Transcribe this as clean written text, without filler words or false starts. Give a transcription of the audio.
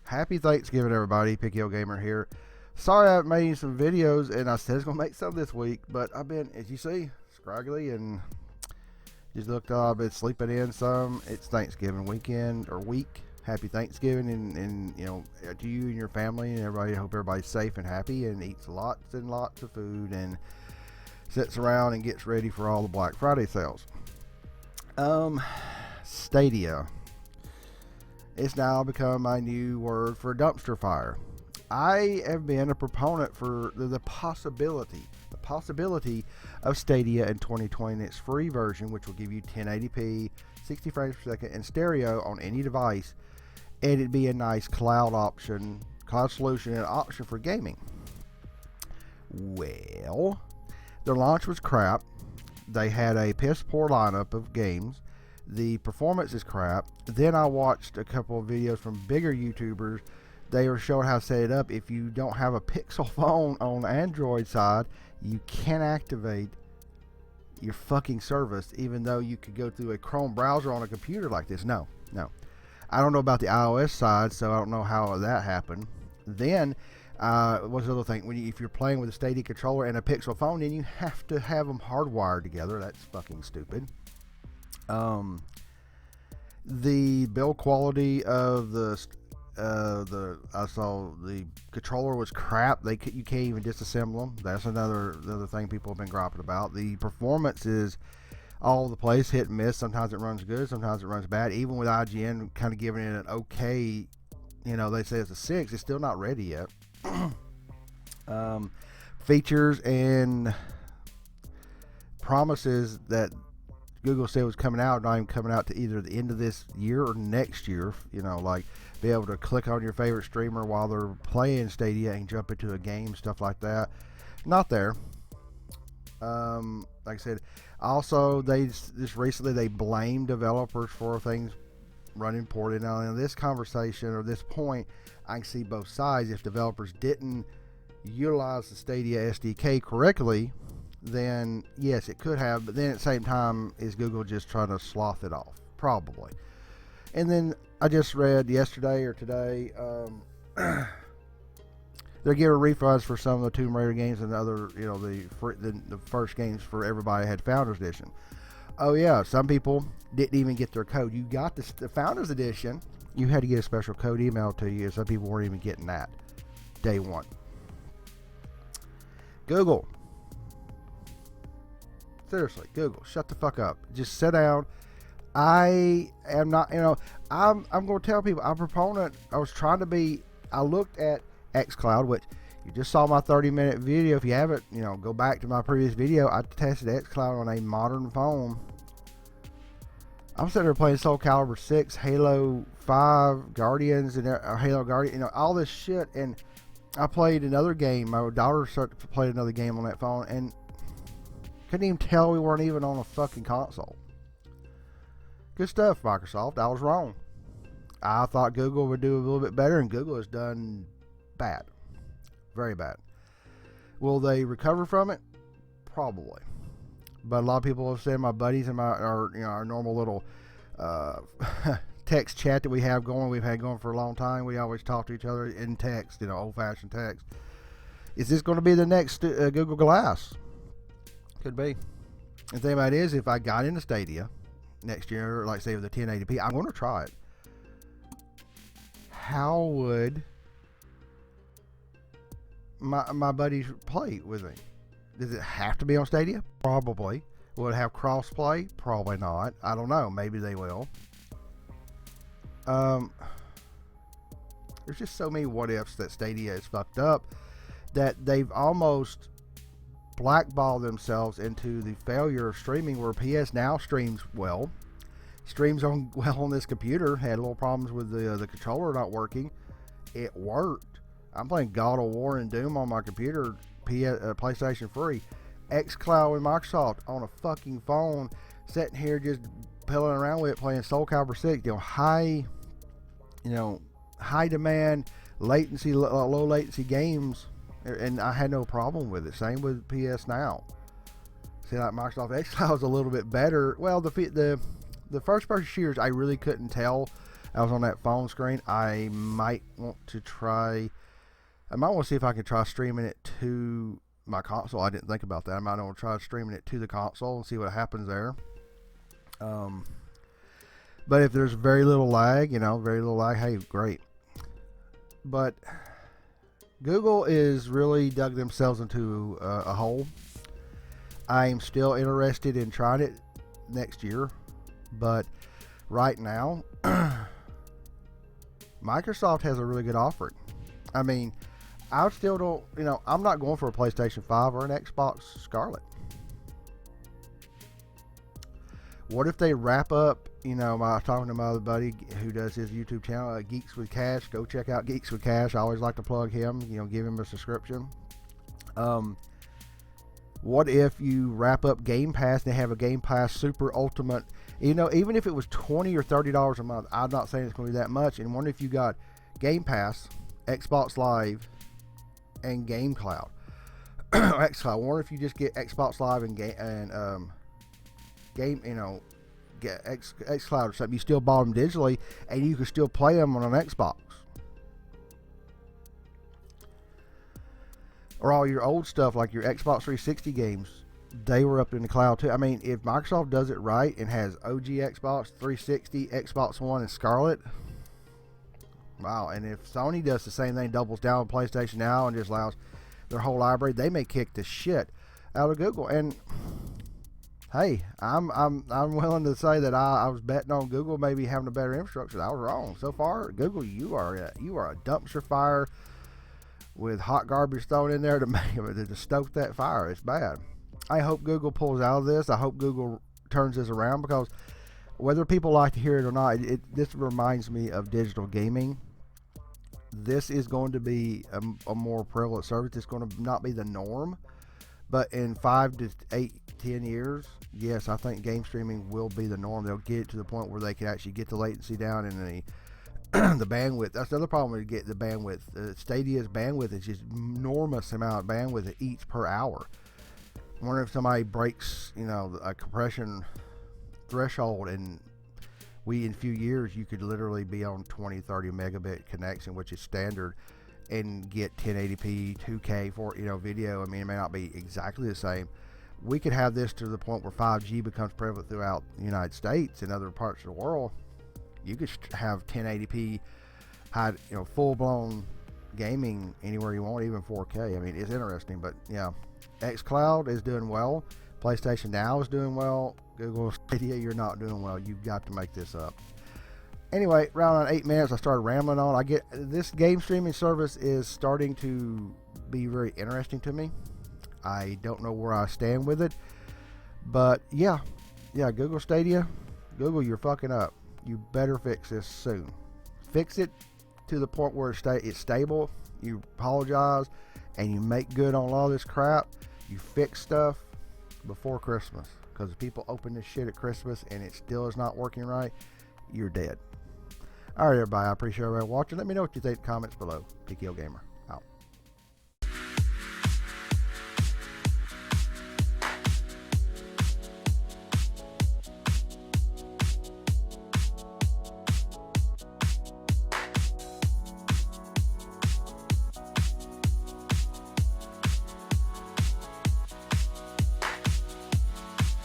Happy Thanksgiving, everybody. Picky Old Gamer here. Sorry I made some videos, and I said I was going to make some this week, but I've been, as you see, scraggly and just looked up. I've been sleeping in some. It's Thanksgiving weekend or week. Happy Thanksgiving, and you know, to you and your family and everybody. I hope everybody's safe and happy and eats lots and lots of food and sits around and gets ready for all the Black Friday sales. Stadia. It's now become my new word for dumpster fire. I have been a proponent for the possibility of Stadia in 2020 in its free version, which will give you 1080p, 60 frames per second, and stereo on any device, and it'd be a nice cloud solution, and option for gaming. Well, their launch was crap. They had a piss poor lineup of games. The performance is crap. Then I watched a couple of videos from bigger YouTubers. They were showing how to set it up. If you don't have a Pixel phone on the Android side, you can't activate your fucking service, even though you could go through a Chrome browser on a computer like this. No. I don't know about the iOS side, so I don't know how that happened. Then, what's the other thing? If you're playing with a Stadia controller and a Pixel phone, then you have to have them hardwired together. That's fucking stupid. The build quality of I saw the controller was crap. You can't even disassemble them. That's another thing people have been griping about. The performance is all over the place, hit and miss. Sometimes it runs good, sometimes it runs bad. Even with IGN kind of giving it an okay, they say it's a 6, it's still not ready yet. Features and promises that Google said was coming out, not even coming out to either the end of this year or next year. Like be able to click on your favorite streamer while they're playing Stadia and jump into a game, stuff like that. Not there. Like I said, also they just recently they blamed developers for things running poorly. Now in this conversation or this point, I can see both sides. If developers didn't utilize the Stadia SDK correctly, then yes, it could have, but then at the same time, is Google just trying to slough it off? Probably. And then I just read yesterday or today, they're giving refunds for some of the Tomb Raider games and the other, the first games for everybody had Founders Edition. Oh yeah, some people didn't even get their code. You got the Founders Edition, you had to get a special code emailed to you, and some people weren't even getting that day one. Google. Seriously, Google, shut the fuck up. Just sit down. I am not, I'm going to tell people, I'm a proponent. I looked at xCloud, which you just saw my 30-minute video. If you haven't, go back to my previous video. I tested xCloud on a modern phone. I'm sitting there playing Soul Calibur 6, Halo 5, Guardians, and Halo Guardian, all this shit. And I played another game. My daughter started to play another game on that phone, and couldn't even tell we weren't even on a fucking console. Good stuff, Microsoft. I was wrong. I thought Google would do a little bit better, and Google has done bad. Very bad. Will they recover from it? Probably. But a lot of people have said, my buddies and our normal little text chat that we've had going for a long time. We always talk to each other in text, old-fashioned text. Is this going to be the next Google Glass? Could be. The thing about it is, if I got into Stadia next year, like say with the 1080p, I'm going to try it. How would my buddies play with me? Does it have to be on Stadia? Probably. Will it have cross-play? Probably not. I don't know. Maybe they will. There's just so many what-ifs that Stadia is fucked up that they've almost blackball themselves into the failure of streaming, where PS Now streams well on this computer. Had little problems with the controller not working. It worked. I'm playing God of War and Doom on my computer, PlayStation 3. xCloud and Microsoft on a fucking phone, sitting here just pilling around with it, playing Soul Calibur 6. High demand, latency, low latency games. And I had no problem with it. Same with PS Now. See, like Microsoft xCloud is a little bit better. Well, the first person shooters, I really couldn't tell I was on that phone screen. I might want to see if I can try streaming it to my console. I didn't think about that. I might want to try streaming it to the console and see what happens there. But if there's very little lag, hey, great. But Google is really dug themselves into a hole. I'm still interested in trying it next year, but right now, Microsoft has a really good offering. I mean, I still don't, I'm not going for a PlayStation 5 or an Xbox Scarlet. What if they wrap up, I was talking to my other buddy who does his YouTube channel, Geeks with Cash. Go check out Geeks with Cash. I always like to plug him, give him a subscription. What if you wrap up Game Pass and they have a Game Pass Super Ultimate, even if it was $20 or $30 a month, I'm not saying it's going to be that much. And what if you got Game Pass, Xbox Live, and xCloud? xCloud. What if you just get Xbox Live and get xCloud or something? You still bought them digitally, and you can still play them on an Xbox. Or all your old stuff, like your Xbox 360 games, they were up in the cloud too. I mean, if Microsoft does it right and has OG Xbox 360, Xbox One, and Scarlet, wow. And if Sony does the same thing, doubles down on PlayStation Now and just allows their whole library, they may kick the shit out of Google. And hey, I'm willing to say that I was betting on Google maybe having a better infrastructure. I was wrong. So far, Google, you are a dumpster fire with hot garbage thrown in there to stoke that fire. It's bad. I hope Google pulls out of this. I hope Google turns this around, because whether people like to hear it or not, this reminds me of digital gaming. This is going to be a more prevalent service. It's going to not be the norm, but in 5 to 8, 10 years, yes, I think game streaming will be the norm. They'll get it to the point where they can actually get the latency down and the bandwidth. That's the other problem with the bandwidth. Stadia's bandwidth is just enormous amount of bandwidth it eats per hour. I wonder if somebody breaks, a compression threshold, and in a few years, you could literally be on 20, 30 megabit connection, which is standard, and get 1080p, 2K for, video. I mean, it may not be exactly the same. We could have this to the point where 5G becomes prevalent throughout the United States and other parts of the world. You could have 1080p, high, full-blown gaming anywhere you want, even 4K. I mean, it's interesting, but yeah, xCloud is doing well. PlayStation Now is doing well. Google Stadia, you're not doing well. You've got to make this up. Anyway, around 8 minutes, I started rambling on. This game streaming service is starting to be very interesting to me. I don't know where I stand with it, but yeah, Google Stadia, Google, you're fucking up. You better fix this soon. Fix it to the point where it's stable. You apologize and you make good on all this crap. You fix stuff before Christmas, because if people open this shit at Christmas and it still is not working right, you're dead. All right, everybody. I appreciate everybody watching. Let me know what you think in the comments below. PKO Gamer.